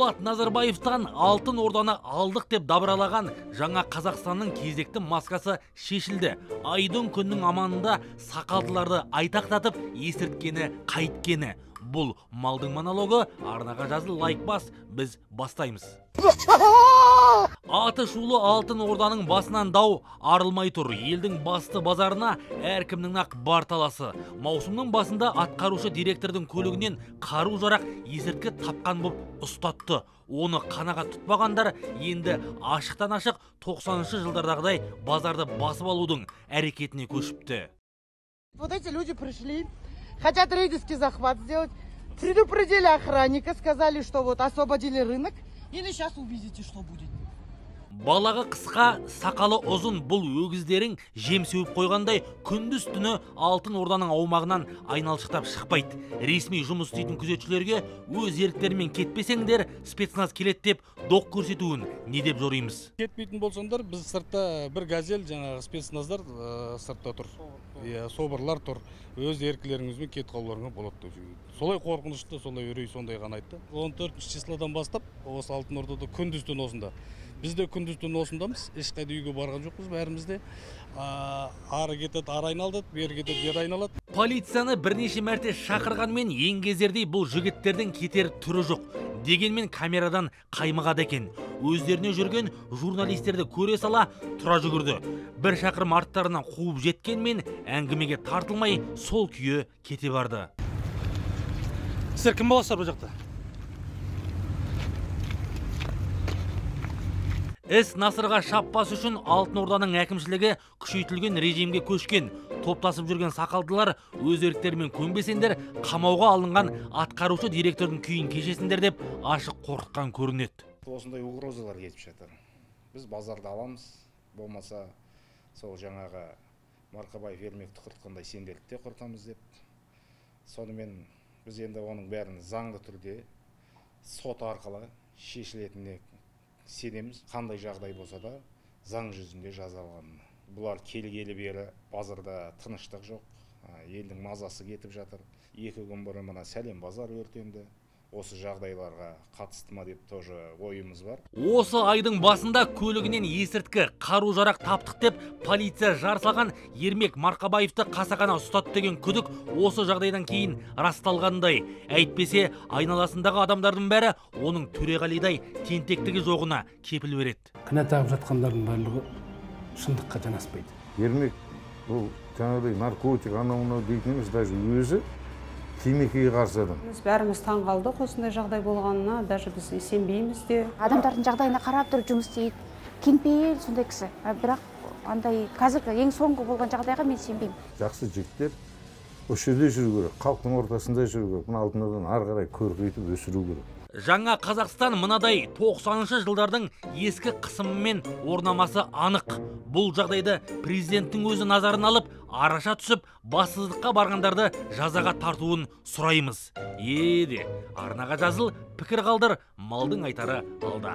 Болат Назарбаевтан алтын орданы алдық деп дабыралаған жаңа Қазақстанның кезекті маскасы шешілді. Айдың күннің аманында сақалдыларды айтақтатып есірткені қайткені. Бұл малдың монологы. Арнаға жазыл, лайк бас, біз бастаймыз. Аты шулы алтын орданың басынан дау арылмай тұр. Елдің басты базарына әркімнің ақ бар таласы. Маусымның басында атқарушы директордың көлігінен қару-жарақ есірткі тапқан боп ұстатты. Оны қанағат тұтпағандар енді ашықтан ашық 90-шы жылдардағыдай базарды басып алудың әрекетіне көшіпті. Вот эти люди пришли, хотят рейдерский захват сделать, предупредили охранника, сказали, что вот освободили рынок, и сейчас увидите, что будет. Балағы қысқа, сақалы ұзын бұл өгіздерің жем сеуіп қойғандай күндіз түні алтын орданың аумағынан айналшықтап шықпайды. Ресми жұмыс істейтін күзетшілерге өз еріктерімен кетпесеңдер, спецназ келет деп доқ көрсетуін не деп жоримыз? Кетпейтін болсаңдар, біз сыртта бір газель, жаңағы спецназдар сыртта тұр. Собырлар тұр. Өз еркілеріңізбен кет қалуларыңа болады. Солай қорқынышты, солай үрей сондай ғана айтты. 14 числодан бастап, осы алтын ордада күндіз түні осында. Біз де күндіз түні осындамыз, ешқайда үйге барған жоқпыз, бәріміз де. Ары кетеді, ары айналдады, бері кетеді, бері айналады. Полицияны бірнеше мәрте шақырғанмен еңгезердей бұл жігіттердің кетер түрі жоқ. Дегенмен камерадан қаймығады екен. Өздеріне жүрген журналистерді көре сала тұра жүгірді. Бір шақырым арттарынан қуып жеткенмен әңгімеге тартылмай сол күйі кете барды. Сіздер кім боласыздар бұл жақта? Іс Насырға шаппас үшін Алтын Орданың әкімшілігі күшейтілген режимге көшкен. Топтасып жүрген сақалдылар өз еріктерімен көнбесеңдер, қамауға алынған атқарушы директордың күйін кешесіңдер деп ашық қорқытқан көрінеді. Осындай угрозалар кетіп жатыр. Біз базарды аламыз, болмаса сол жаңағы Марқабаев ермекті құртқандай сендерді де құртамыз деп. Сонымен біз енді оның бәрін заңды түрде сот арқылы шешілетініне сенеміз. Қандай жағдай болса да заң жүзінде жазаланады. Бұлар келгелі бері базарда тыныштық жоқ, елдің мазасы кетіп жатыр. 2 күн бұрын мына Сәлем базар өртенді. Осы жағдайларға қатысты ма деп тоже ойымыз бар. Осы айдың басында көлігінен есірткі, қару-жарақ таптық деп полиция жар салған Ермек Марқабаевты қасақана ұстатты деген күдік осы жағдайдан кейін расталғандай. Әйтпесе айналасындағы адамдардың бәрі оның Төреғалидай тентектігі жоғына кепіл береді. Кінә тағып жатқандардың барлығы шындыққа жанаспайды. Ермек бұл жаңағыдай наркотик анау дейтін емес, даже өзі темекіге қарсы адам. Біз бәріміз таң қалдық осындай жағдай болғанына, даже біз сенбейміз де. Адамдардың жағдайына қарап тұрып жұмыс істейді. Кеңпейіл сондай кісі. Бірақ андай қазіргі ең соңғы болған жағдайға мен сенбеймін. Жақсы жігіттер осы жерде жүру керек, халықтың ортасында жүру керек. Мына Алтын Орданы ары қарай көркейтіп өсіру керек. Жаңа Қазақстан мынадай 90-шы жылдардың ескі қысымымен орнамасы анық. Бұл жағдайды президенттің өзі назарын алып, араша түсіп, бассыздыққа барғандарды жазаға тартуын сұраймыз. Арнаға жазыл, пікір қалдыр, малдың айтары алда.